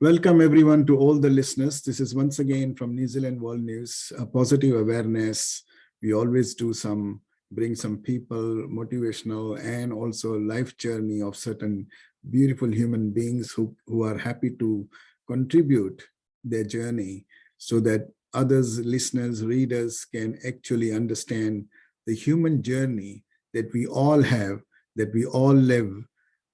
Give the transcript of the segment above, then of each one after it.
Welcome everyone to all the listeners. This is once again from New Zealand World News, positive awareness. We always bring some people, motivational and also life journey of certain beautiful human beings who are happy to contribute their journey so that others, listeners, readers can actually understand the human journey that we all have, that we all live,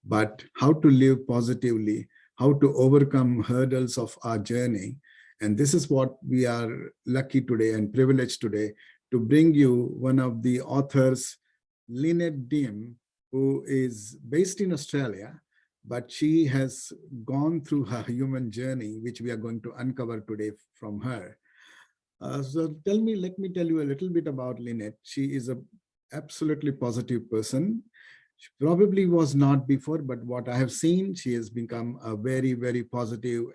but how to live positively, how to overcome hurdles of our journey. And this is what we are lucky today and privileged today to bring you one of the authors, Lynette Diehm, who is based in Australia, but she has gone through her human journey, which we are going to uncover today from her. So let me tell you a little bit about Lynette. She is a absolutely positive person. She probably was not before, but what I have seen, she has become a very, very positive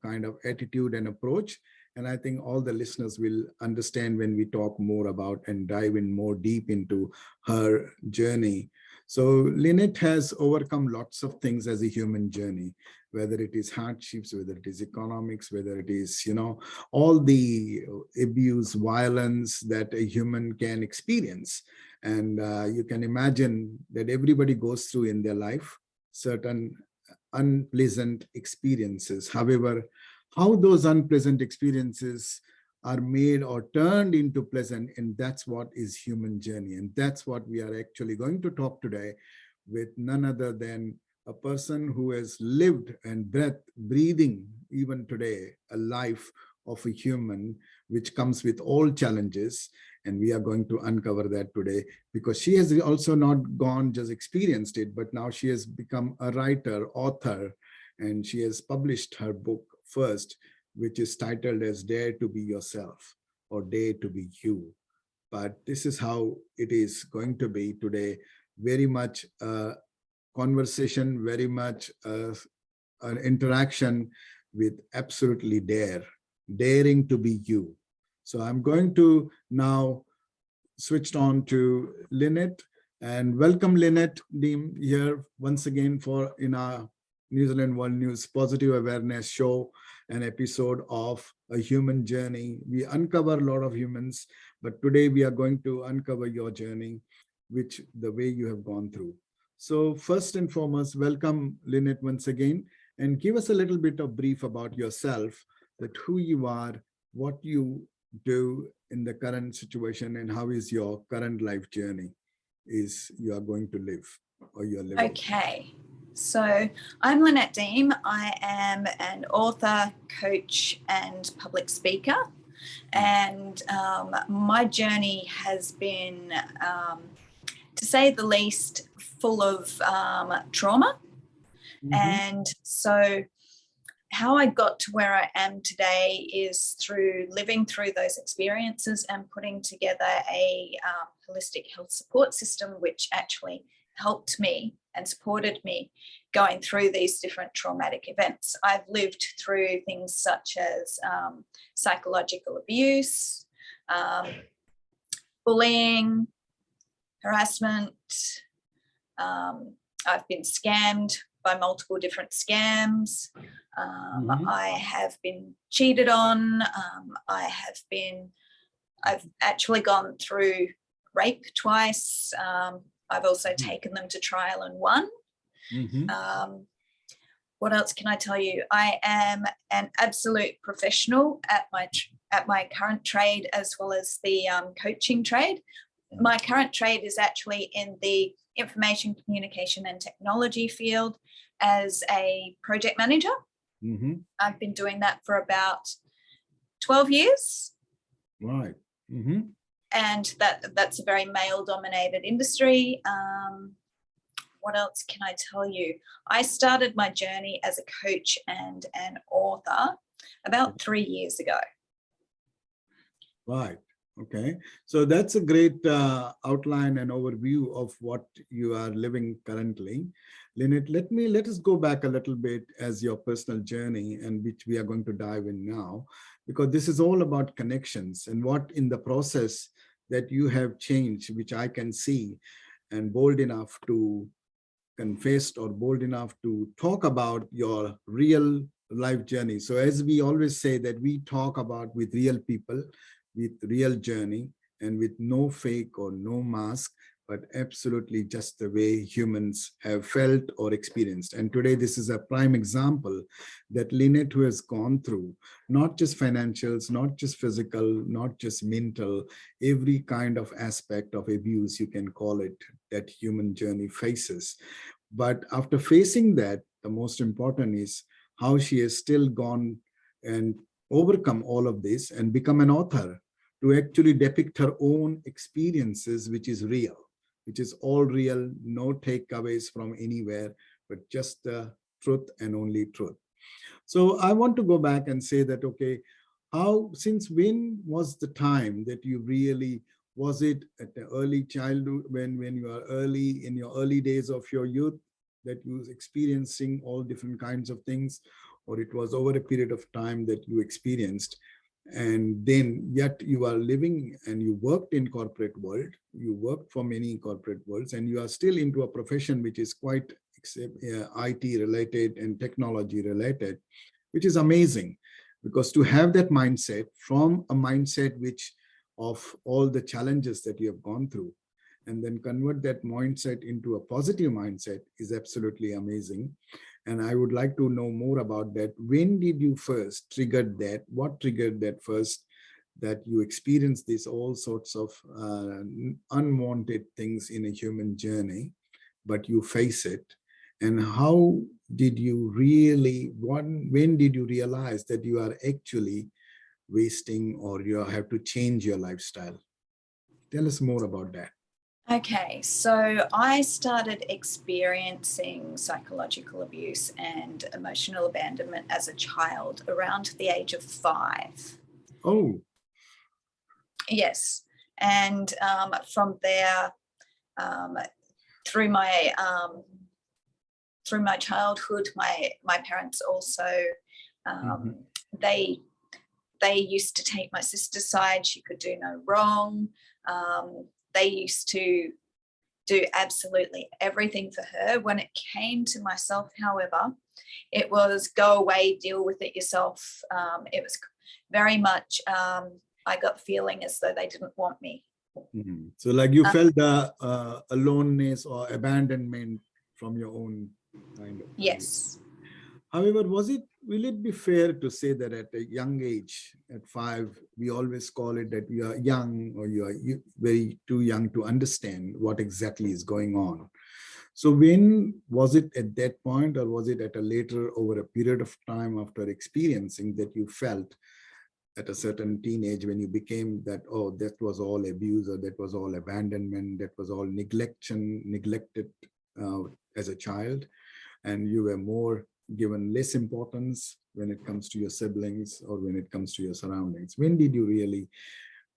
kind of attitude and approach. And I think all the listeners will understand when we talk more about and dive in more deep into her journey. So Lynette has overcome lots of things as a human journey, whether it is hardships, whether it is economics, whether it is, all the abuse, violence that a human can experience. And you can imagine that everybody goes through in their life certain unpleasant experiences. However, how those unpleasant experiences are made or turned into pleasant, and that's what is human journey. And that's what we are actually going to talk today with none other than a person who has lived and breathing even today a life of a human, which comes with all challenges. And we are going to uncover that today because she has also not gone just experienced it, but now she has become a writer, author, and she has published her book first, which is titled as Dare to Be Yourself or Dare to Be You. But this is how it is going to be today. Very much a conversation, very much an interaction with absolutely daring to be you. So I'm going to now switch on to Lynette, and welcome Lynette Diehm here once again in our New Zealand World News Positive Awareness Show, an episode of A Human Journey. We uncover a lot of humans, but today we are going to uncover your journey, which the way you have gone through. So first and foremost, welcome Lynette once again, and give us a little bit of brief about yourself, that who you are, what you do in the current situation, and how is your current life journey is you are going to live or you're living. Okay, so I'm Lynette Diehm. I am an author, coach, and public speaker. And my journey has been, to say the least, full of trauma. Mm-hmm. And so how I got to where I am today is through living through those experiences and putting together a holistic health support system, which actually helped me and supported me going through these different traumatic events. I've lived through things such as psychological abuse, bullying, harassment. I've been scammed by multiple different scams. I have been cheated on. I've actually gone through rape twice. I've also taken them to trial and won. What else can I tell you? I am an absolute professional at my current trade, as well as the coaching trade. My current trade is actually in the information communication and technology field as a project manager. I've been doing that for about 12 years. Right. And that's a very male-dominated industry. What else can I tell you? I started my journey as a coach and an author about 3 years ago. Right. Okay. So that's a great outline and overview of what you are living currently. Lynette, let us go back a little bit as your personal journey, and which we are going to dive in now, because this is all about connections and what in the process that you have changed, which I can see, and bold enough to confess or bold enough to talk about your real life journey. So as we always say that we talk about with real people, with real journey, and with no fake or no mask, but absolutely just the way humans have felt or experienced. And today, this is a prime example that Lynette, who has gone through not just financials, not just physical, not just mental, every kind of aspect of abuse, you can call it, that human journey faces. But after facing that, the most important is how she has still gone and overcome all of this and become an author to actually depict her own experiences, which is real, which is all real, no takeaways from anywhere, but just the truth and only truth. So I want to go back and say that, okay, since when was the time that you really, was it at the early childhood, when you are early, in your early days of your youth, that you was experiencing all different kinds of things, or it was over a period of time that you experienced, and then yet you are living and you worked in corporate world, you worked for many corporate worlds, and you are still into a profession which is quite IT related and technology related, which is amazing, because to have that mindset, from a mindset which of all the challenges that you have gone through, and then convert that mindset into a positive mindset, is absolutely amazing. And I would like to know more about that. When did you first trigger that? What triggered that first, that you experience this all sorts of unwanted things in a human journey, but you face it? And how did you really, when did you realize that you are actually wasting, or you have to change your lifestyle? Tell us more about that. Okay, so I started experiencing psychological abuse and emotional abandonment as a child around the age of 5. Oh. Yes, and from there, through my childhood, my parents also they used to take my sister's side. She could do no wrong. They used to do absolutely everything for her. When it came to myself, however, it was go away, deal with it yourself. It was very much, I got the feeling as though they didn't want me. So like you felt the aloneness or abandonment from your own kind of. Yes. However, will it be fair to say that at a young age, at 5, we always call it that you are young, or you are very too young to understand what exactly is going on? So when was it, at that point, or was it at a later, over a period of time after experiencing, that you felt at a certain teenage, when you became that, oh, that was all abuse, or that was all abandonment, that was all neglected as a child, and you were more given less importance when it comes to your siblings, or when it comes to your surroundings? When did you really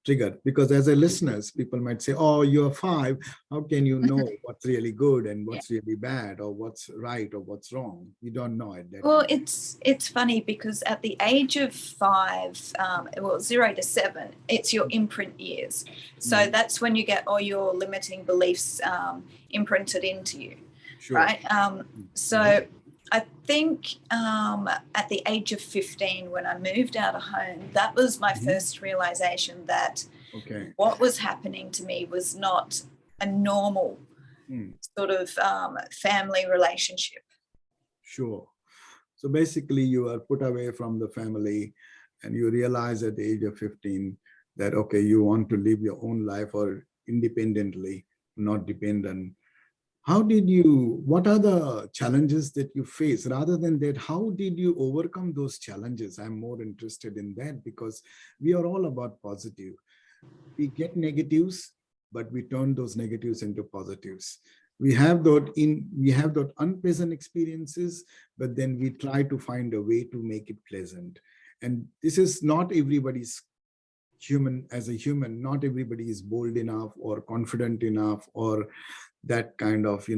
trigger? Because as a listeners, people might say, oh, you're 5, how can you know what's really good and what's really bad, or what's right or what's wrong? You don't know at that Well, time. it's funny, because at the age of 5, 0 to 7, it's your imprint years. So that's when you get all your limiting beliefs imprinted into you. Sure. Right? So I think at the age of 15, when I moved out of home, that was my first realization that what was happening to me was not a normal sort of family relationship. Sure. So basically you are put away from the family, and you realize at the age of 15 that, okay, you want to live your own life, or independently, not dependent. What are the challenges that you face? Rather than that, how did you overcome those challenges? I'm more interested in that, because we are all about positive. We get negatives, but we turn those negatives into positives. We have that unpleasant experiences, but then we try to find a way to make it pleasant. And this is not everybody's human. As a human, not everybody is bold enough or confident enough, or that kind of,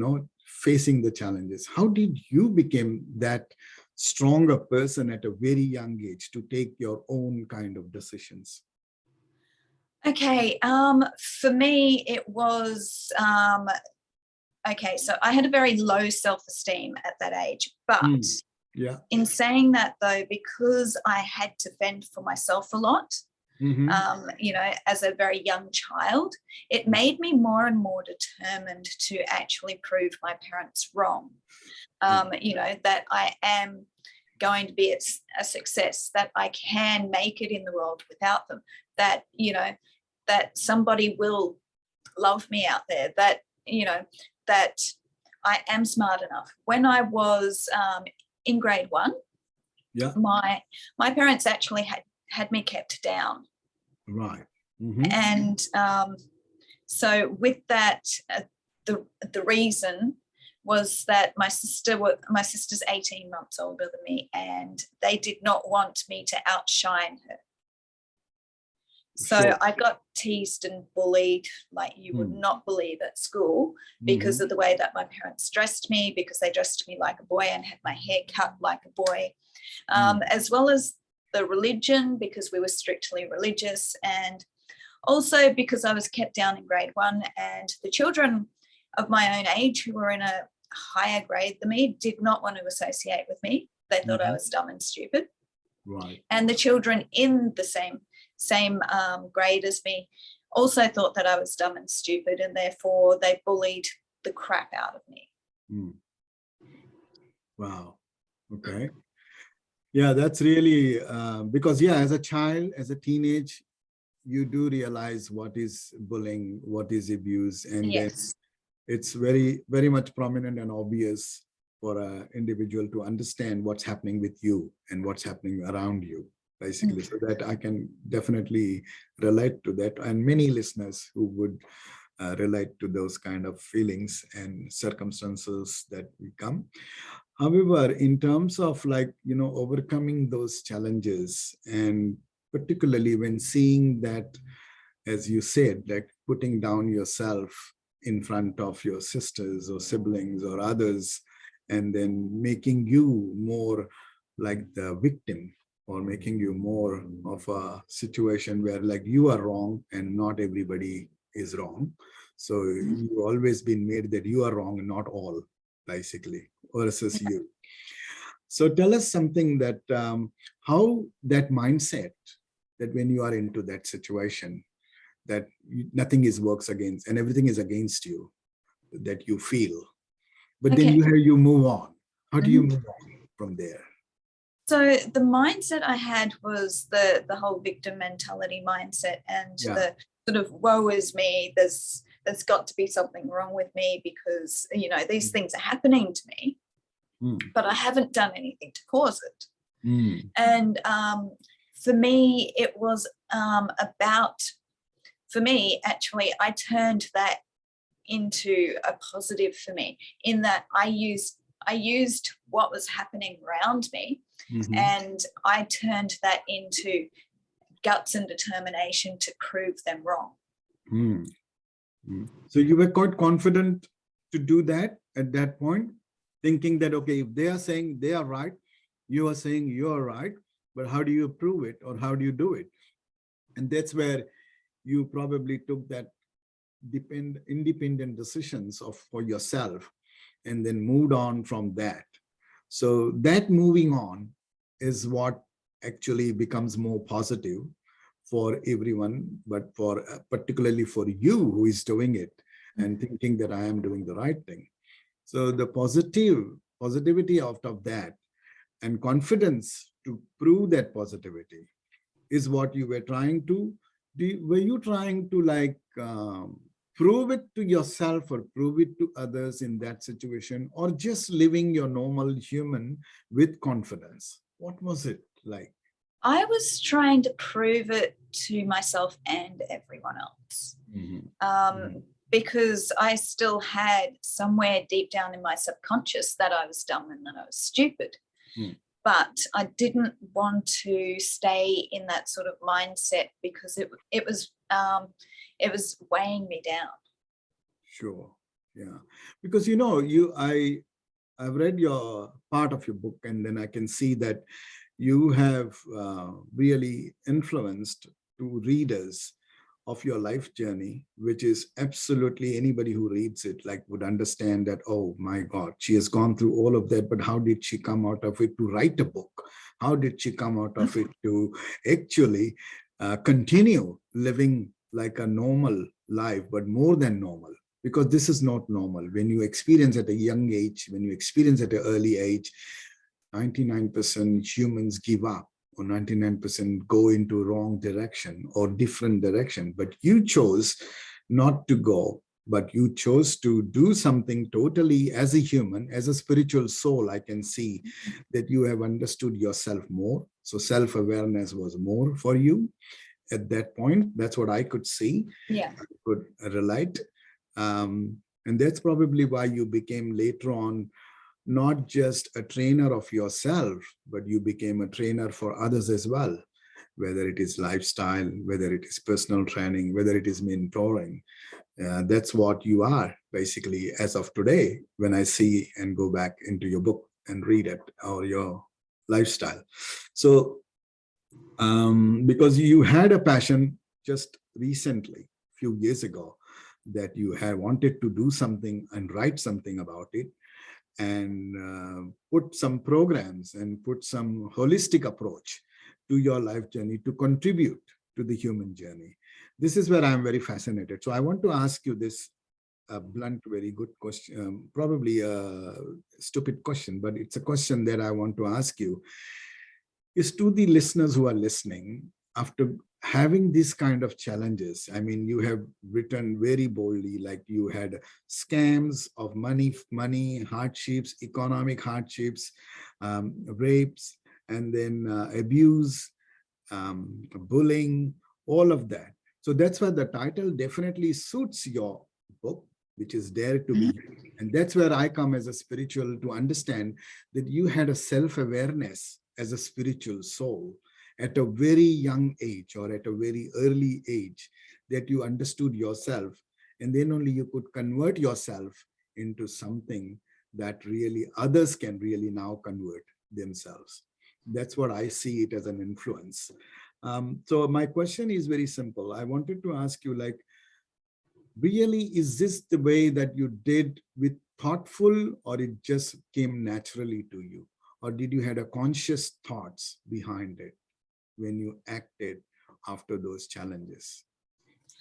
facing the challenges. How did you become that stronger person at a very young age to take your own kind of decisions? Okay, for me, it was, okay, so I had a very low self-esteem at that age, but Yeah. In saying that, though, because I had to fend for myself a lot, you know, as a very young child, it made me more and more determined to actually prove my parents wrong. You know, that I am going to be a success, that I can make it in the world without them, that, you know, that somebody will love me out there, that, you know, that I am smart enough. When I was in grade 1, Yeah. my parents actually had me kept down. Right. And so with that, the reason was that my sister's 18 months older than me, and they did not want me to outshine her. So Sure. I got teased and bullied like you would not believe at school, because of the way that my parents dressed me, because they dressed me like a boy and had my hair cut like a boy, as well as the religion, because we were strictly religious, and also because I was kept down in grade 1, and the children of my own age who were in a higher grade than me did not want to associate with me. They thought I was dumb and stupid. Right. And the children in the same grade as me also thought that I was dumb and stupid, and therefore they bullied the crap out of me. Wow. Okay. Yeah, that's really because, yeah, as a child, as a teenage, you do realize what is bullying, what is abuse, and Yes. then it's very, very much prominent and obvious for an individual to understand what's happening with you and what's happening around you, basically. So that I can definitely relate to that, and many listeners who would relate to those kind of feelings and circumstances that we come. However, in terms of, like, you know, overcoming those challenges, and particularly when seeing that, as you said, like putting down yourself in front of your sisters or siblings or others, and then making you more like the victim, or making you more of a situation where like you are wrong and not everybody is wrong. So you've always been made that you are wrong and not all, basically, versus you. So tell us something that how that mindset, that when you are into that situation, that nothing is works against and everything is against you, that you feel, but then you move on. How do you move on from there? So the mindset I had was the whole victim mentality mindset, and the sort of woe is me, there's got to be something wrong with me because, you know, these things are happening to me, but I haven't done anything to cause it. And for me, it was for me, actually, I turned that into a positive for me, in that I used what was happening around me, and I turned that into guts and determination to prove them wrong. So you were quite confident to do that at that point, thinking that, okay, if they are saying they are right, you are saying you are right, but how do you prove it, or how do you do it? And that's where you probably took that independent decisions for yourself, and then moved on from that. So that moving on is what actually becomes more positive for everyone, but for particularly for you who is doing it and thinking that I am doing the right thing. So the positivity out of that and confidence to prove that positivity is what you were trying to do. Were you trying to like prove it to yourself or prove it to others in that situation, or just living your normal human with confidence? What was it like? I was trying to prove it to myself and everyone else, because I still had somewhere deep down in my subconscious that I was dumb and that I was stupid. But I didn't want to stay in that sort of mindset, because it was weighing me down. Sure. Yeah. Because, you know, I've read your part of your book, and then I can see that you have really influenced to readers of your life journey, which is absolutely anybody who reads it like would understand that, oh my God, she has gone through all of that, but how did she come out of it to write a book? How did she come out of it to actually continue living like a normal life, but more than normal? Because this is not normal. When you experience at a young age, when you experience at an early age, 99% humans give up, or 99% go into wrong direction or different direction. But you chose not to go, but you chose to do something totally as a human, as a spiritual soul. I can see that you have understood yourself more. So self-awareness was more for you at that point. That's what I could see. Yeah. I could relate. And that's probably why you became later on not just a trainer of yourself, but you became a trainer for others as well, whether it is lifestyle, whether it is personal training, whether it is mentoring. That's what you are basically as of today when I see and go back into your book and read it, or your lifestyle. So because you had a passion just recently, a few years ago, that you had wanted to do something and write something about it, and put some programs and put some holistic approach to your life journey to contribute to the human journey. This is where I'm very fascinated. So I want to ask you this blunt, very good question, probably a stupid question, but it's a question that I want to ask you, is to the listeners who are listening, after having these kind of challenges. I mean, you have written very boldly, like you had scams of money, hardships, economic hardships, rapes, and then abuse, bullying, all of that. So that's why the title definitely suits your book, which is Dare to Be. And that's where I come as a spiritual to understand that you had a self-awareness as a spiritual soul at a very young age, or at a very early age, that you understood yourself, and then only you could convert yourself into something that really others can really now convert themselves. That's what I see it as an influence. So my question is very simple. I wanted to ask you, like, really, is this the way that you did with thoughtful, or it just came naturally to you? Or did you had a conscious thoughts behind it when you acted after those challenges?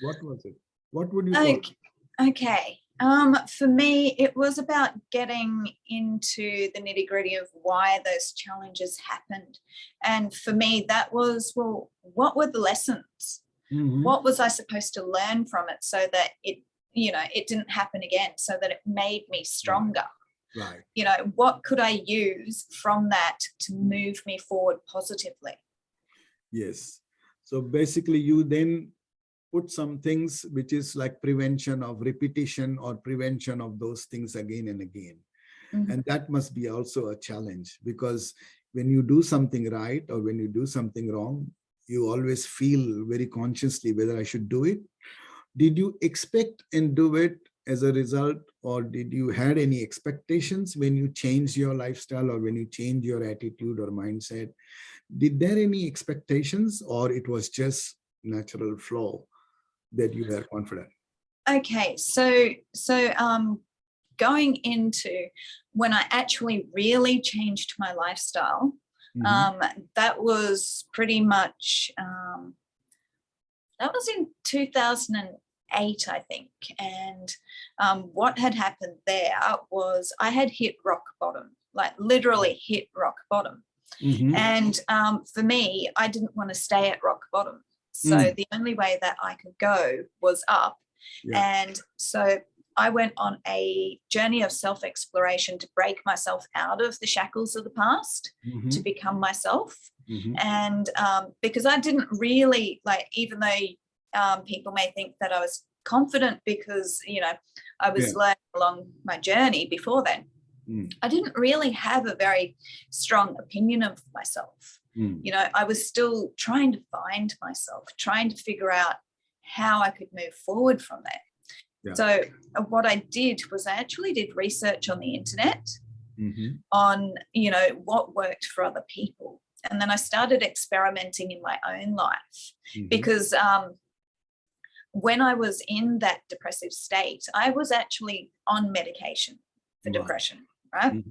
What was it? What would you call it? Okay. For me, it was about getting into the nitty-gritty of why those challenges happened. And for me, that was, well, what were the lessons? What was I supposed to learn from it so that it, it didn't happen again, so that it made me stronger? Right. What could I use from that to move me forward positively? Yes. So basically you then put some things which is like prevention of repetition, or prevention of those things again and again. And that must be also a challenge, because when you do something right or when you do something wrong, you always feel very consciously whether I should do it. Did you expect and do it as a result, or did you had any expectations when you change your lifestyle, or when you change your attitude or mindset? Did there any expectations, or it was just natural flow that you were confident? Okay, so going into when I actually really changed my lifestyle, that was pretty much that was in 2008, I think. And what had happened there was I had hit rock bottom, like literally hit rock bottom. And for me, I didn't want to stay at rock bottom. So the only way that I could go was up. And so I went on a journey of self-exploration to break myself out of the shackles of the past, to become myself. And because I didn't really, like, even though people may think that I was confident because, I was learning along my journey before then, I didn't really have a very strong opinion of myself. I was still trying to find myself, trying to figure out how I could move forward from there. So what I did was I actually did research on the internet on, what worked for other people. And then I started experimenting in my own life because when I was in that depressive state, I was actually on medication for Wow. depression, right?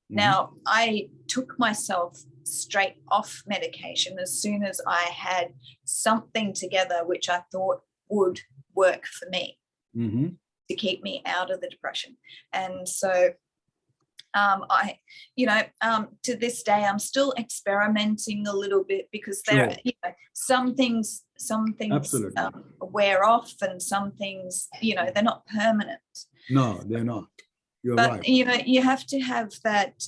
Now, I took myself straight off medication as soon as I had something together which I thought would work for me to keep me out of the depression. And so to this day, I'm still experimenting a little bit, because there, some things Absolutely. wear off, and some things, they're not permanent. No, they're not. You're But right. you have to have that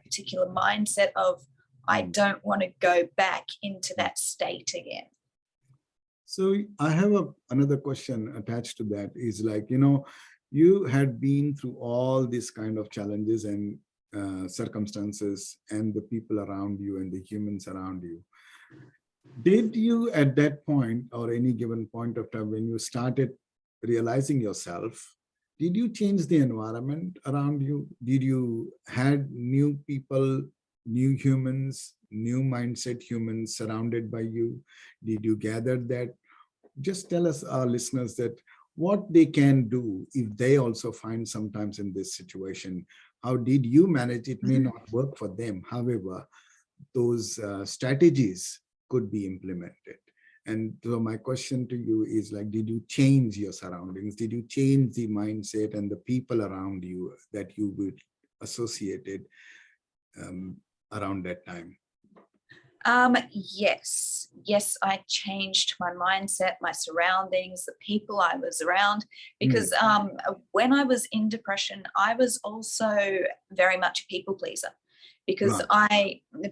particular mindset of, I don't want to go back into that state again. So I have another question attached to that, is like, you had been through all these kind of challenges and circumstances, and the people around you and the humans around you. Did you, at that point or any given point of time when you started realizing yourself, did you change the environment around you? Did you had new people, new humans, new mindset humans surrounded by you? Did you gather that? Just tell us, our listeners, that what they can do if they also find sometimes in this situation. How did you manage? It may not work for them. However, those strategies could be implemented. And so my question to you is like, did you change your surroundings? Did you change the mindset and the people around you that you would associated around that time? Yes, I changed my mindset, my surroundings, the people I was around, because when I was in depression, I was also very much a people pleaser, because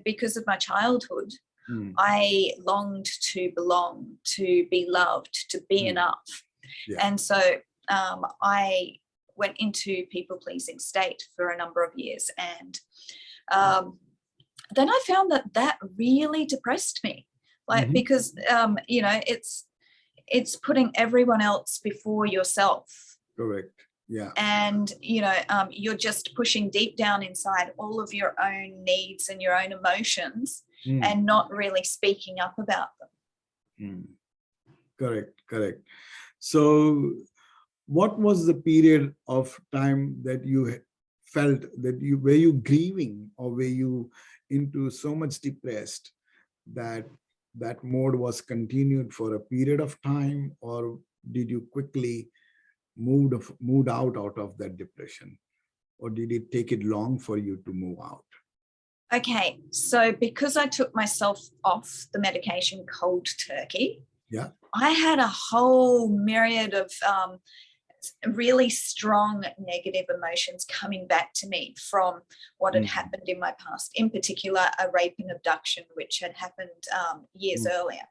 because of my childhood, I longed to belong, to be loved, to be enough. And so I went into people pleasing state for a number of years, and then I found that really depressed me, because it's putting everyone else before yourself. Correct. Yeah. And you're just pushing deep down inside all of your own needs and your own emotions, and not really speaking up about them. Correct. So what was the period of time that you felt that were you grieving, or were you into so much depressed that mode was continued for a period of time, or did you quickly moved out of that depression, or did it take it long for you to move out? Okay, so because I took myself off the medication cold turkey, I had a whole myriad of really strong negative emotions coming back to me from what had happened in my past, in particular a rape and abduction, which had happened years earlier.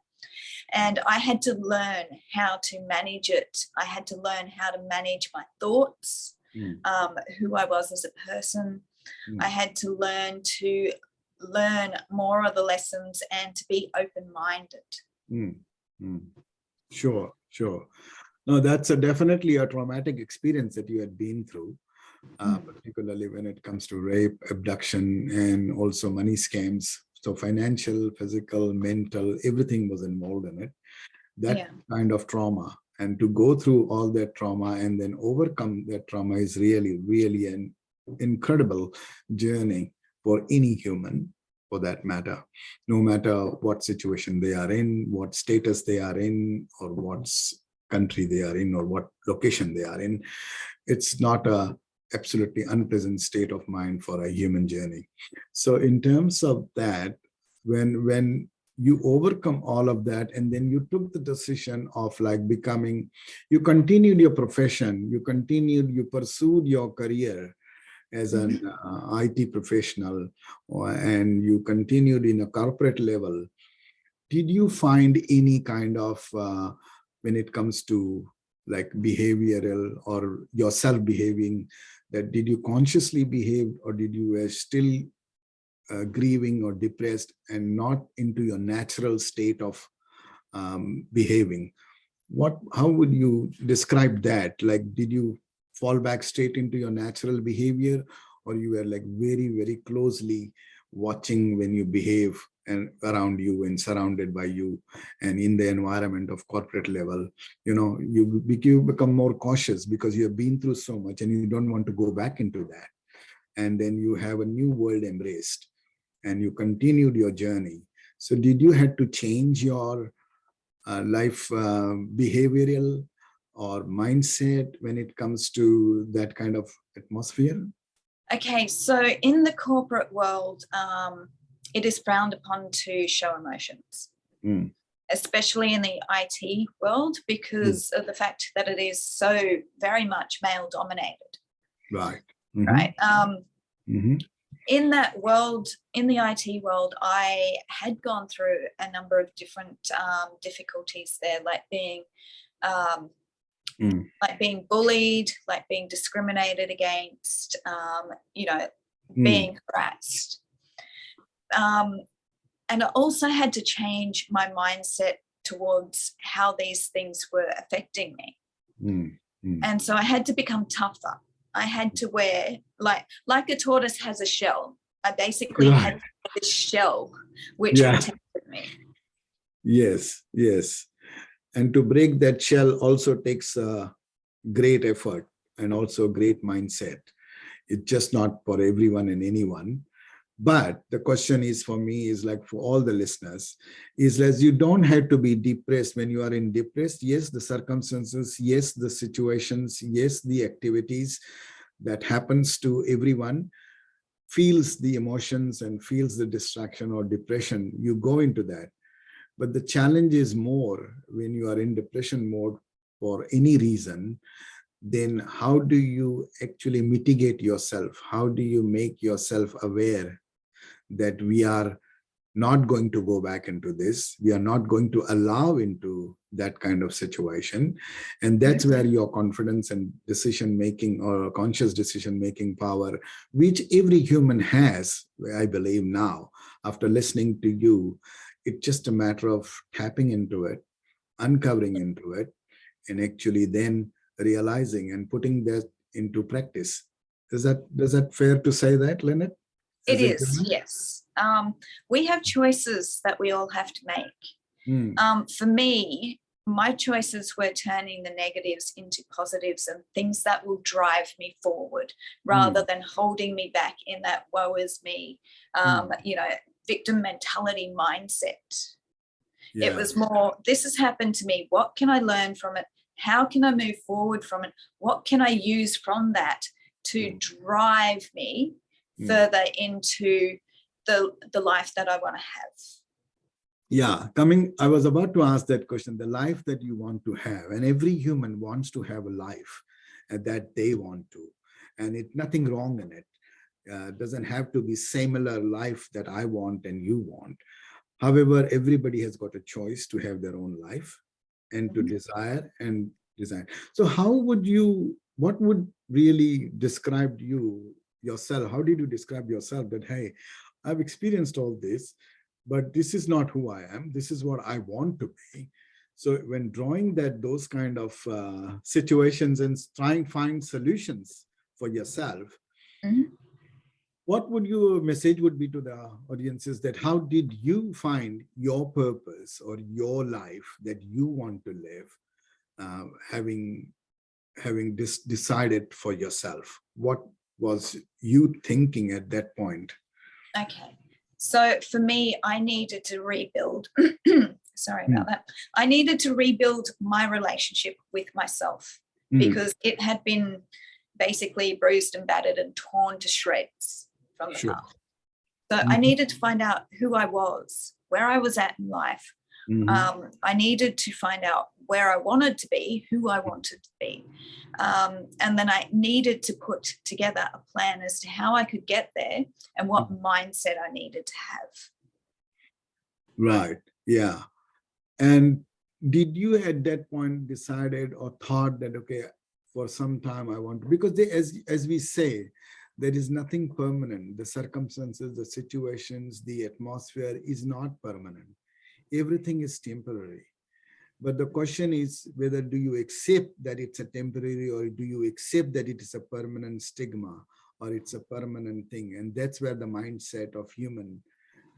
And I had to learn how to manage it. I had to learn how to manage my thoughts, who I was as a person. I had to learn more of the lessons and to be open-minded. Sure. No, that's definitely a traumatic experience that you had been through, particularly when it comes to rape, abduction, and also money scams. So financial, physical, mental, everything was involved in it. That kind of trauma, and to go through all that trauma and then overcome that trauma is really, really an incredible journey for any human, for that matter, no matter what situation they are in, what status they are in, or what country they are in, or what location they are in. It's not a absolutely unpleasant state of mind for a human journey. So in terms of that, when you overcome all of that, and then you took the decision of like becoming, you continued your profession, you pursued your career as an IT professional, and you continued in a corporate level. Did you find any kind of, when it comes to like behavioral or yourself behaving, that did you consciously behave, or did you were still grieving or depressed and not into your natural state of behaving? How would you describe that? Like, did you fall back straight into your natural behavior, or you were like very, very closely watching when you behave and around you and surrounded by you and in the environment of corporate level, you become more cautious because you have been through so much and you don't want to go back into that. And then you have a new world embraced and you continued your journey. So did you have to change your life behavioral or mindset when it comes to that kind of atmosphere? Okay, so in the corporate world, it is frowned upon to show emotions, especially in the IT world, because of the fact that it is so very much male dominated. Right. Right. In that world, in the IT world, I had gone through a number of different difficulties there, like being bullied, like being discriminated against, being harassed. And I also had to change my mindset towards how these things were affecting me. And so I had to become tougher. I had to wear, like a tortoise has a shell. I basically had this shell which protected me. Yes. And to break that shell also takes a great effort and also great mindset. It's just not for everyone and anyone. But the question is for me is like for all the listeners is as you don't have to be depressed when you are in depressed. Yes, the circumstances, yes, the situations, yes, the activities that happens to everyone feels the emotions and feels the distraction or depression. You go into that. But the challenge is more when you are in depression mode for any reason, then how do you actually mitigate yourself? How do you make yourself aware that we are not going to go back into this? We are not going to allow into that kind of situation. And that's where your confidence and decision-making or conscious decision-making power, which every human has, I believe now, after listening to you, it's just a matter of tapping into it, uncovering into it, and actually then realizing and putting that into practice. Is that fair to say that, Lynette? It is, yes. We have choices that we all have to make. For me, my choices were turning the negatives into positives and things that will drive me forward rather than holding me back in that woe is me, victim mentality mindset. It was more, this has happened to me. What can I learn from it? How can I move forward from it? What can I use from that to drive me further into the life that I want to have? Yeah, I was about to ask that question, the life that you want to have, and every human wants to have a life that they want to, and it's nothing wrong in it. Doesn't have to be similar life that I want and you want. However, everybody has got a choice to have their own life and to desire and design. So what would really describe yourself? How did you describe yourself that, hey, I've experienced all this, but this is not who I am. This is what I want to be. So when drawing those kind of situations and trying to find solutions for yourself, what would your message would be to the audiences that how did you find your purpose or your life that you want to live, having decided for yourself? What was you thinking at that point? Okay. So for me, I needed to rebuild. Sorry about that. I needed to rebuild my relationship with myself because it had been basically bruised and battered and torn to shreds from the past. So I needed to find out who I was, where I was at in life. I needed to find out where I wanted to be, who I wanted to be. And then I needed to put together a plan as to how I could get there and what mindset I needed to have. Right. Yeah. And did you at that point decided or thought that, okay, for some time I want to, because as we say, there is nothing permanent. The circumstances, the situations, the atmosphere is not permanent. Everything is temporary. But the question is whether do you accept that it's a temporary or do you accept that it is a permanent stigma or it's a permanent thing. And that's where the mindset of human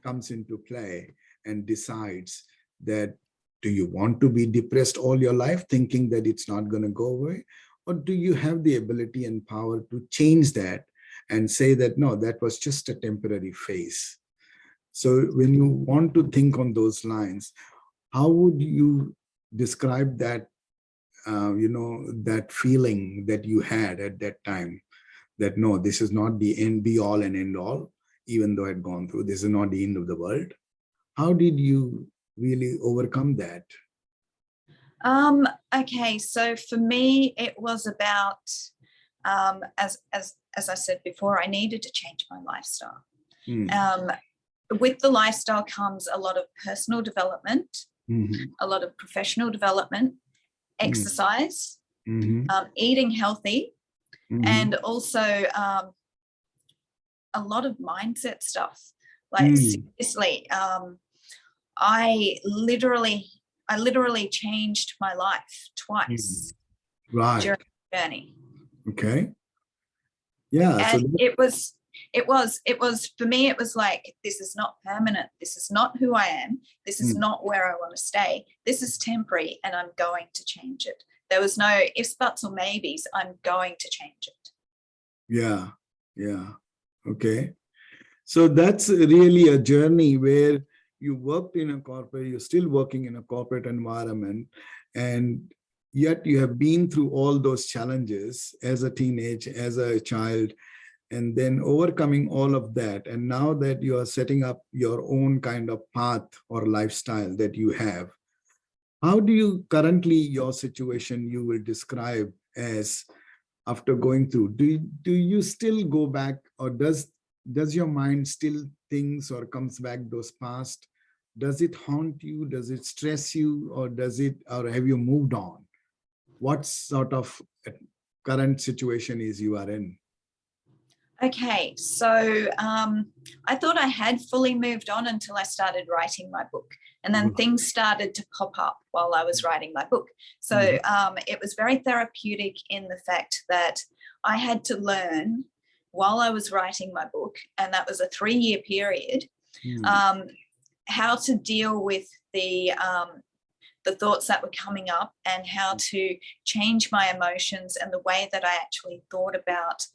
comes into play and decides that, do you want to be depressed all your life thinking that it's not going to go away? Or do you have the ability and power to change that and say that, no, that was just a temporary phase? So when you want to think on those lines, how would you describe that, that feeling that you had at that time, that no, this is not the end, be all and end all, even though I'd gone through, this is not the end of the world. How did you really overcome that? Okay, so for me, it was about, as I said before, I needed to change my lifestyle. With the lifestyle comes a lot of personal development, a lot of professional development, exercise, eating healthy, and also a lot of mindset stuff. Like seriously, I literally changed my life twice during the journey. Okay. Yeah. And so it was for me, it was like, this is not permanent. This is not who I am. This is not where I want to stay. This is temporary, and I'm going to change it. There was no ifs, buts, or maybes. I'm going to change it. Yeah. Yeah. Okay. So that's really a journey where you worked in a corporate, you're still working in a corporate environment, and yet you have been through all those challenges as a teenage, as a child, and then overcoming all of that. And now that you are setting up your own kind of path or lifestyle that you have, how do you currently, your situation you will describe as after going through, do you still go back, or does your mind still thinks or comes back those past? Does it haunt you? Does it stress you? Or have you moved on? What sort of current situation is you are in? Okay, so I thought I had fully moved on until I started writing my book. And then things started to pop up while I was writing my book. So it was very therapeutic in the fact that I had to learn while I was writing my book, and that was a 3-year period, how to deal with the thoughts that were coming up, and how to change my emotions and the way that I actually thought about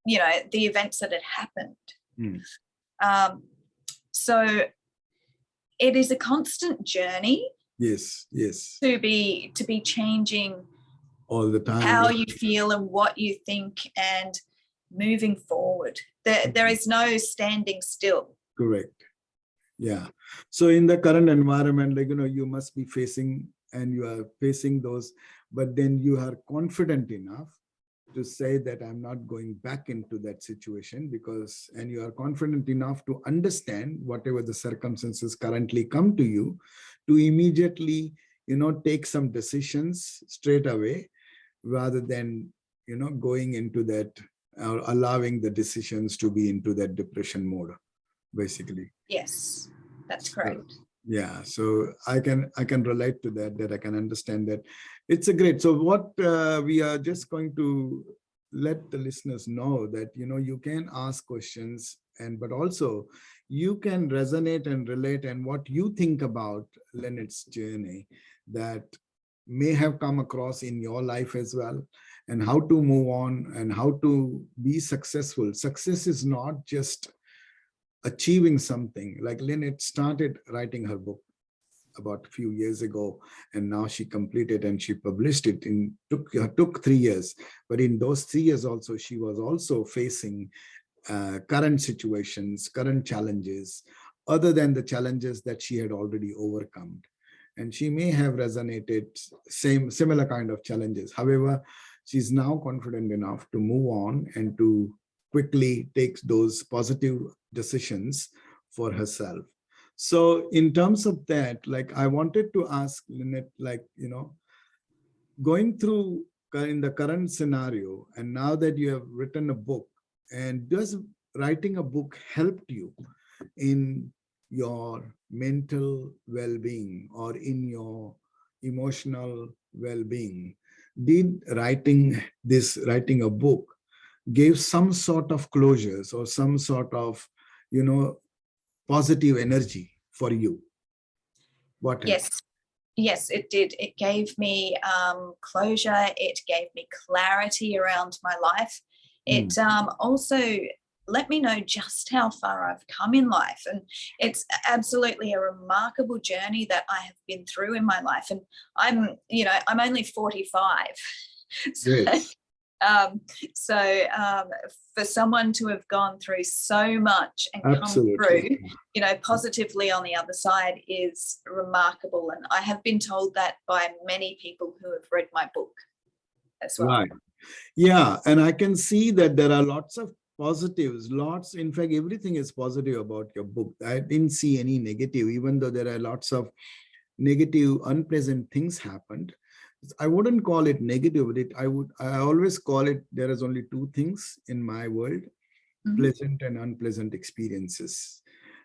the events that had happened. So it is a constant journey. Yes. To be changing all the time, how you feel and what you think, and moving forward. There is no standing still. Correct. Yeah. So in the current environment, you must be facing, and you are facing those, but then you are confident enough to say that I'm not going back into that situation, and you are confident enough to understand whatever the circumstances currently come to you, to immediately, take some decisions straight away, rather than, going into that, or allowing the decisions to be into that depression mode, basically. Yes, that's correct. Yeah, so I can relate to that I can understand that. It's a great. So what we are just going to let the listeners know that, you can ask questions, but also you can resonate and relate, and what you think about Lynette's journey that may have come across in your life as well, and how to move on and how to be successful. Success is not just achieving something. Like Lynette started writing her book about a few years ago, and now she completed and she published it. Took 3 years, but in those 3 years also, she was also facing current situations, current challenges, other than the challenges that she had already overcome. And she may have resonated similar kind of challenges. However, she's now confident enough to move on and to quickly take those positive decisions for herself. So in terms of that, I wanted to ask Lynette, going through in the current scenario, and now that you have written a book, and does writing a book help you in your mental well-being or in your emotional well-being? Did writing a book gave some sort of closures or some sort of, you know, positive energy for you? What happened? Yes. Yes, it did. It gave me closure. It gave me clarity around my life. Mm. It also let me know just how far I've come in life. And it's absolutely a remarkable journey that I have been through in my life. And I'm only 45. So Great. um, so for someone to have gone through so much and come through, Absolutely. positively on the other side is remarkable. And I have been told that by many people who have read my book as well. Right. Yeah. And I can see that there are lots of positives, lots. In fact, everything is positive about your book. I didn't see any negative, even though there are lots of negative, unpleasant things happened. I wouldn't call it negative. I always call it, there is only two things in my world, pleasant and unpleasant experiences.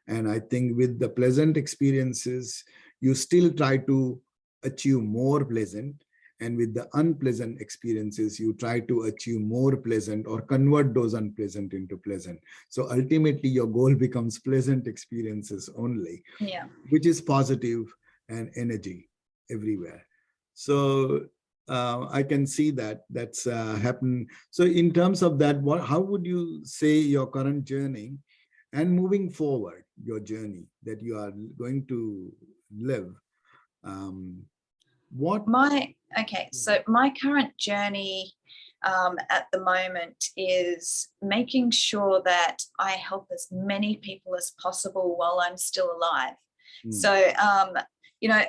And I think with the pleasant experiences, you still try to achieve more pleasant. And with the unpleasant experiences, you try to achieve more pleasant or convert those unpleasant into pleasant. So ultimately, your goal becomes pleasant experiences only, Yeah. which is positive and energy everywhere. So I can see that that's happened. So in terms of that, how would you say your current journey and moving forward, your journey that you are going to live? Um, what? So my current journey at the moment is making sure that I help as many people as possible while I'm still alive. So,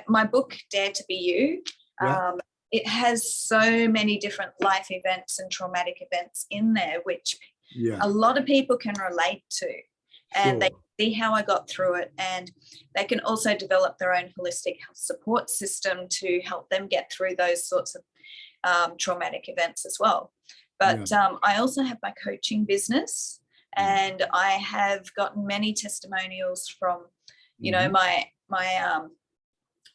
my book, Dare to Be You, Yeah. it has so many different life events and traumatic events in there, which Yeah. a lot of people can relate to. And they Sure. see how I got through it. And they can also develop their own holistic health support system to help them get through those sorts of traumatic events as well. But I also have my coaching business, and I have gotten many testimonials from, my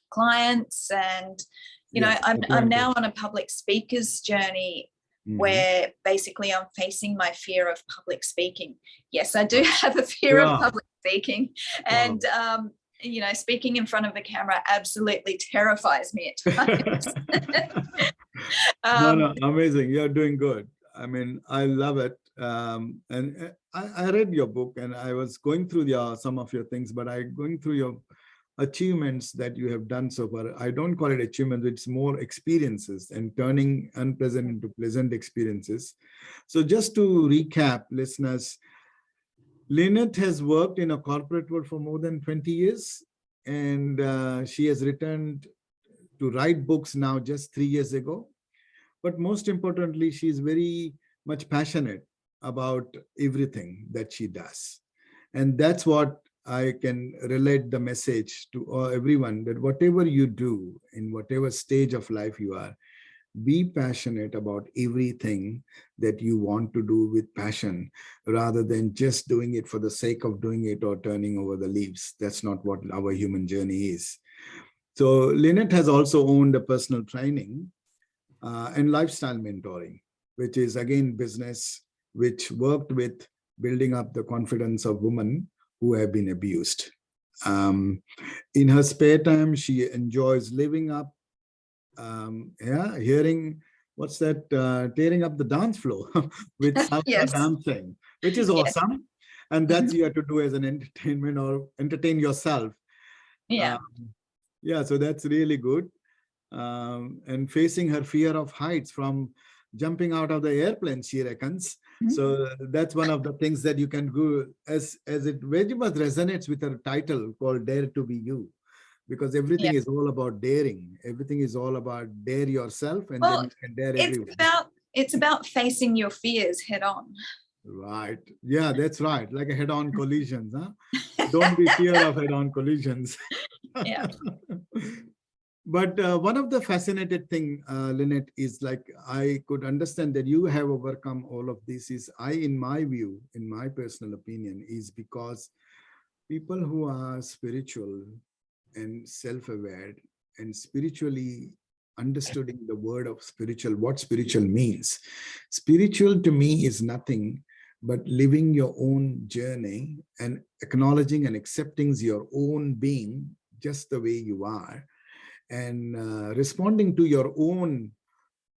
clients, and I'm now on a public speakers journey where basically I'm facing my fear of public speaking. Yes, I do have a fear of public speaking, and speaking in front of a camera absolutely terrifies me at times. No, amazing. You're doing good. I mean, I love it. And I read your book, and I was going through some of your things, but I going through your achievements that you have done so far. I don't call it achievements, it's more experiences and turning unpleasant into pleasant experiences. So just to recap, listeners, Lynette has worked in a corporate world for more than 20 years, and she has returned to write books now just 3 years ago. But most importantly, she is very much passionate about everything that she does. And that's what I can relate the message to everyone, that whatever you do, in whatever stage of life you are, be passionate about everything that you want to do with passion, rather than just doing it for the sake of doing it or turning over the leaves. That's not what our human journey is. So Lynette has also owned a personal training and lifestyle mentoring, which is again business, which worked with building up the confidence of women who have been abused. In her spare time, she enjoys living up, hearing, what's that, tearing up the dance floor with salsa dancing, which is awesome. And that's you have to do as an entertainment or entertain yourself. Yeah. So that's really good. And facing her fear of heights from jumping out of the airplane, she reckons. So that's one of the things that you can do, as it very much resonates with her title called Dare to Be You, because everything is all about daring. Everything is all about dare yourself, and then you can dare everyone. It's about facing your fears head on. Right. Yeah, that's right. Like a head-on collisions, huh? Don't be fear of head-on collisions. Yeah. But one of the fascinating thing, Lynette, is like I could understand that you have overcome all of this. In my view, in my personal opinion, is because people who are spiritual and self-aware and spiritually understanding the word of spiritual, what spiritual means. Spiritual to me is nothing but living your own journey and acknowledging and accepting your own being just the way you are, and responding to your own,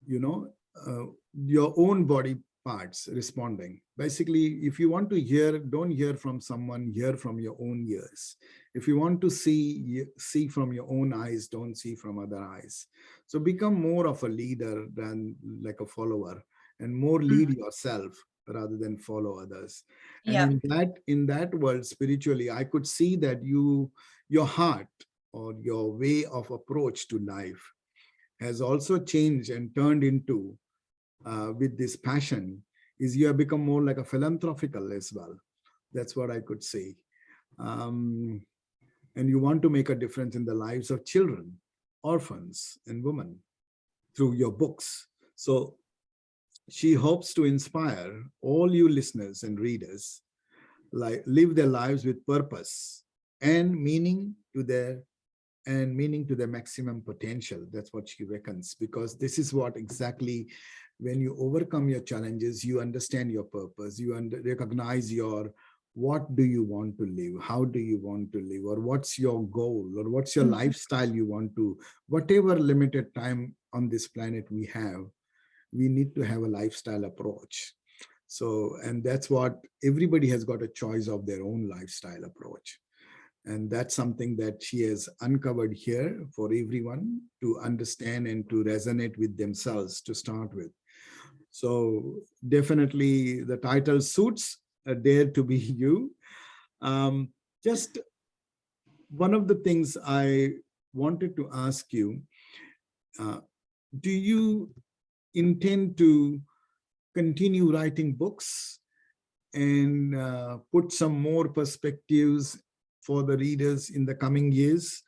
your own body parts responding. Basically, if you want to hear, don't hear from someone, hear from your own ears. If you want to see from your own eyes, don't see from other eyes. So become more of a leader than like a follower, and more lead yourself rather than follow others. And Yeah. in that world, spiritually, I could see that your heart or your way of approach to life has also changed and turned into, with this passion, is you have become more like a philanthropical as well. That's what I could say. And you want to make a difference in the lives of children, orphans, and women through your books. So she hopes to inspire all you listeners and readers, like live their lives with purpose and meaning to their maximum potential. That's what she reckons, because this is what exactly, when you overcome your challenges, you understand your purpose, you recognize what do you want to live, how do you want to live, or what's your goal, or what's your lifestyle you want to, whatever limited time on this planet we have, we need to have a lifestyle approach. So, and that's what everybody has got a choice of their own lifestyle approach. And that's something that she has uncovered here for everyone to understand and to resonate with themselves to start with. So definitely the title suits Dare to Be You. Just one of the things I wanted to ask you, do you intend to continue writing books and put some more perspectives for the readers in the coming years?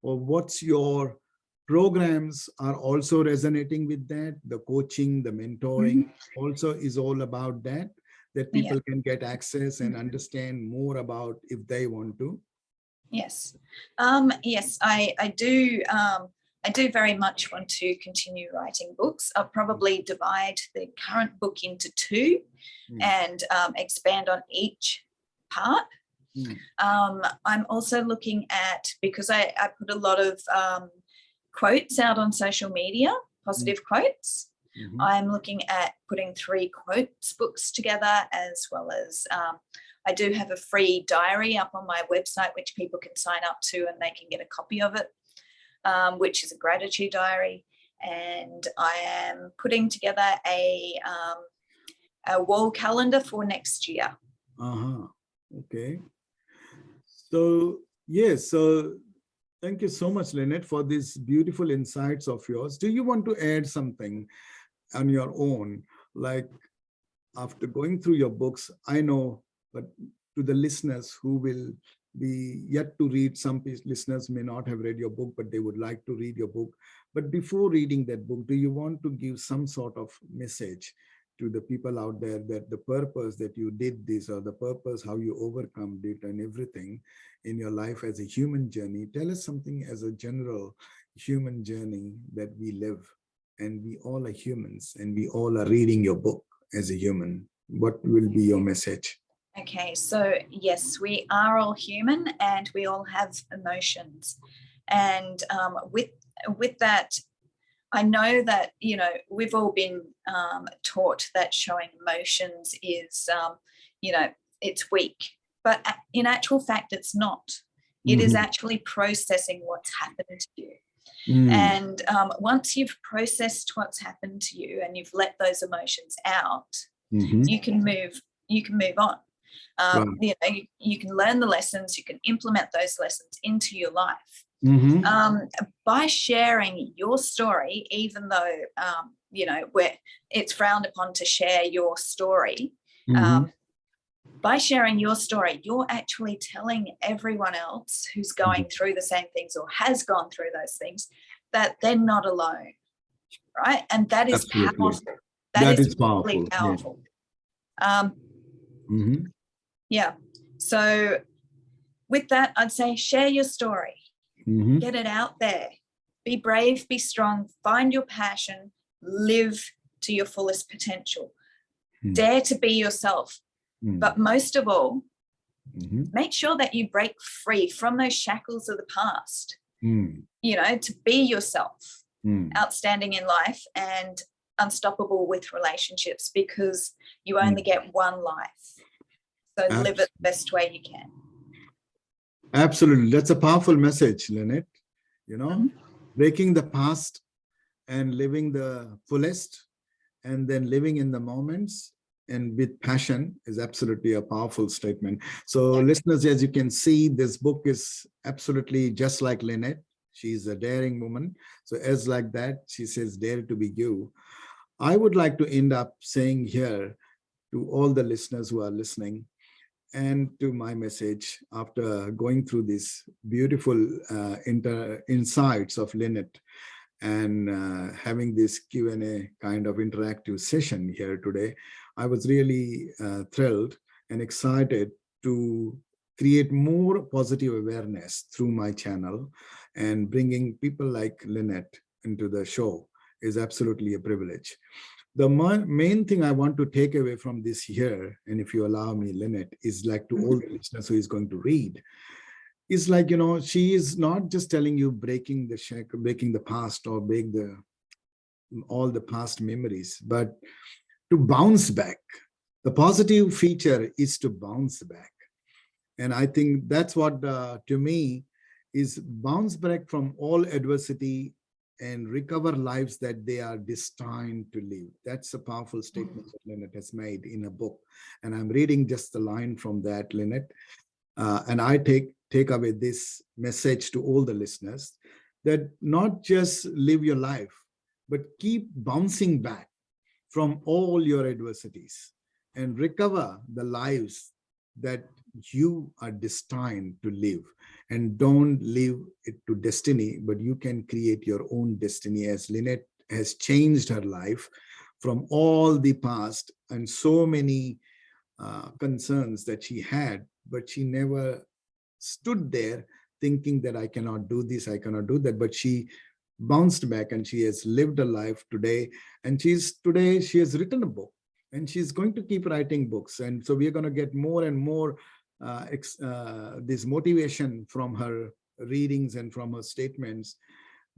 Or what's your programs are also resonating with that? The coaching, the mentoring also is all about that people can get access and understand more about if they want to. Yes. Yes, I do. I do very much want to continue writing books. I'll probably divide the current book into two and expand on each part. I'm also looking at, because I put a lot of quotes out on social media, positive quotes. I'm looking at putting 3 quotes books together, as well as I do have a free diary up on my website, which people can sign up to and they can get a copy of it, which is a gratitude diary. And I am putting together a wall calendar for next year. Okay. So, yes, so thank you so much, Lynette, for these beautiful insights of yours. Do you want to add something on your own? Like, after going through your books, I know, but to the listeners who will be yet to read, some listeners may not have read your book, but they would like to read your book. But before reading that book, do you want to give some sort of message to the people out there, that the purpose that you did this, or the purpose how you overcome it and everything in your life as a human journey? Tell us something as a general human journey that we live, and we all are humans, and we all are reading your book as a human. What will be your message? Okay, so yes, we are all human and we all have emotions. And with that, I know that, you know, we've all been taught that showing emotions is, you know, it's weak. But in actual fact, it's not. It is actually processing what's happened to you. And once you've processed what's happened to you and you've let those emotions out, you can move on. You know, you can learn the lessons, you can implement those lessons into your life. By sharing your story, even though, you know, where it's frowned upon to share your story, by sharing your story, you're actually telling everyone else who's going through the same things or has gone through those things that they're not alone, right? And that is powerful. That is really powerful. Yeah. So with that, I'd say share your story. Get it out there. Be brave, be strong, find your passion, live to your fullest potential. Dare to be yourself. But most of all, make sure that you break free from those shackles of the past, you know, to be yourself, outstanding in life and unstoppable with relationships, because you only get one life. So live it the best way you can. Absolutely. That's a powerful message, Lynette. You know, breaking the past and living the fullest, and then living in the moments and with passion is absolutely a powerful statement. So listeners, as you can see, this book is absolutely just like Lynette. She's a daring woman. So as like that, she says, dare to be you. I would like to end up saying here to all the listeners who are listening, and to my message after going through these beautiful insights of Lynette, and having this Q&A kind of interactive session here today, I was really thrilled and excited to create more positive awareness through my channel, and bringing people like Lynette into the show is absolutely a privilege. The main thing I want to take away from this here, and if you allow me, Lynette, is like to all the listeners who is going to read, is like, you know, she is not just telling you breaking the past or break all the past memories, but to bounce back. The positive feature is to bounce back. And I think that's what, to me, is bounce back from all adversity and recover lives that they are destined to live. That's a powerful statement that Lynette has made in a book. And I'm reading just the line from that, Lynette. And I take away this message to all the listeners, that not just live your life, but keep bouncing back from all your adversities and recover the lives that you are destined to live. And don't leave it to destiny, but you can create your own destiny, as Lynette has changed her life from all the past and so many concerns that she had, but she never stood there thinking that I cannot do this, I cannot do that. But she bounced back and she has lived a life today. And she has written a book, and she's going to keep writing books. And so we're going to get more and more this motivation from her readings and from her statements.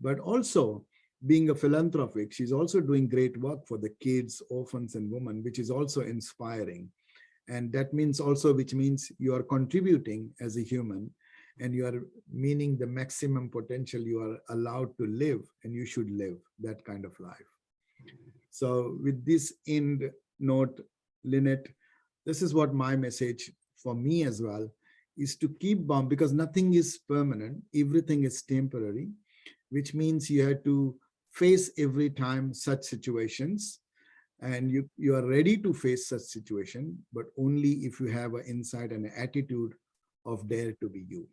But also, being a philanthropic, she's also doing great work for the kids, orphans, and women, which is also inspiring. And that means also, which means you are contributing as a human, and you are meaning the maximum potential you are allowed to live, and you should live that kind of life. So with this end note, Lynette, this is what my message for me as well is, to keep bound, because nothing is permanent, everything is temporary, which means you have to face every time such situations, and you are ready to face such situation, but only if you have an insight and an attitude of dare to be you.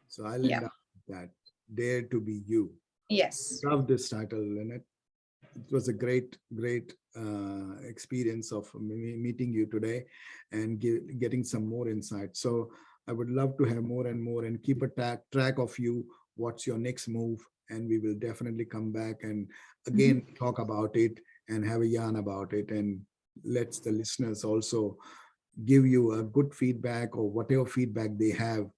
So I'll end up with that, dare to be you. Yes. Love this title, Lynette. It was a great experience of meeting you today and getting some more insight. So I would love to have more and more, and keep a track of you. What's your next move? And we will definitely come back and again talk about it and have a yarn about it, and let the listeners also give you a good feedback or whatever feedback they have.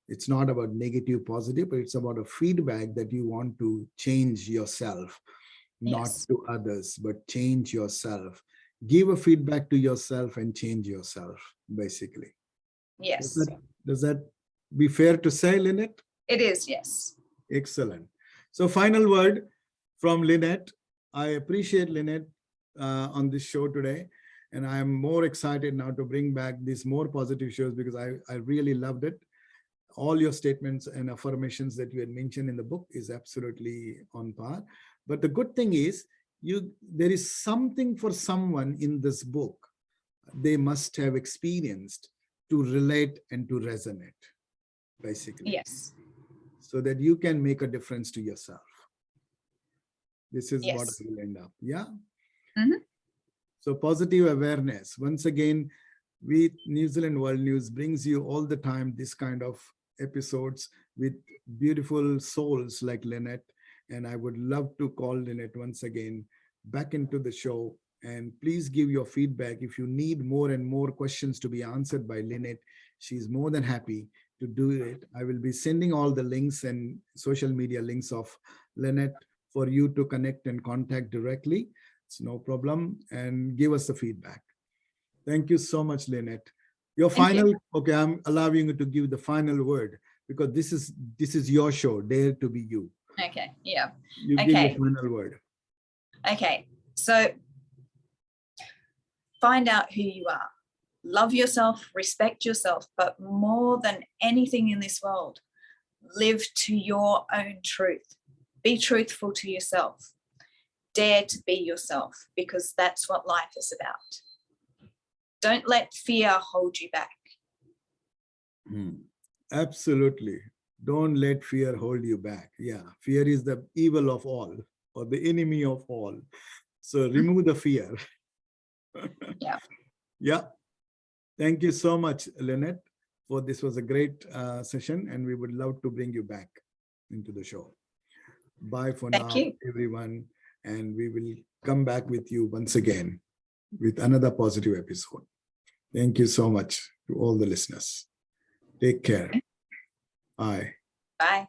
It's not about negative, positive, but it's about a feedback that you want to change yourself, not to others, but change yourself. Give a feedback to yourself and change yourself, basically. Yes. Does that be fair to say, Lynette? It is, yes. Excellent. So final word from Lynette. I appreciate Lynette on this show today. And I'm more excited now to bring back these more positive shows, because I really loved it. All your statements and affirmations that you had mentioned in the book is absolutely on par. But the good thing is, there is something for someone in this book they must have experienced to relate and to resonate, basically. Yes. So that you can make a difference to yourself. This is what Yes. I will end up. Yeah. Mhm. So positive awareness. Once again, New Zealand World News brings you all the time this kind of episodes with beautiful souls like Lynette, And I would love to call Lynette once again back into the show. And please give your feedback. If you need more and more questions to be answered by Lynette, she's more than happy to do it. I will be sending all the links and social media links of Lynette for you to connect and contact directly. It's no problem. And give us the feedback. Thank you so much, Lynette. Your final, okay, I'm allowing you to give the final word because this is your show, Dare to be You. Okay, yeah. You give your final word. Okay, so find out who you are. Love yourself, respect yourself, but more than anything in this world, live to your own truth. Be truthful to yourself. Dare to be yourself, because that's what life is about. Don't let fear hold you back. Absolutely. Don't let fear hold you back. Yeah, fear is the evil of all, or the enemy of all. So remove the fear. Yeah. Yeah. Thank you so much, Lynette, for this was a great session, and we would love to bring you back into the show. Bye for now, everyone. And we will come back with you once again with another positive episode. Thank you so much to all the listeners. Take care. Bye. Bye.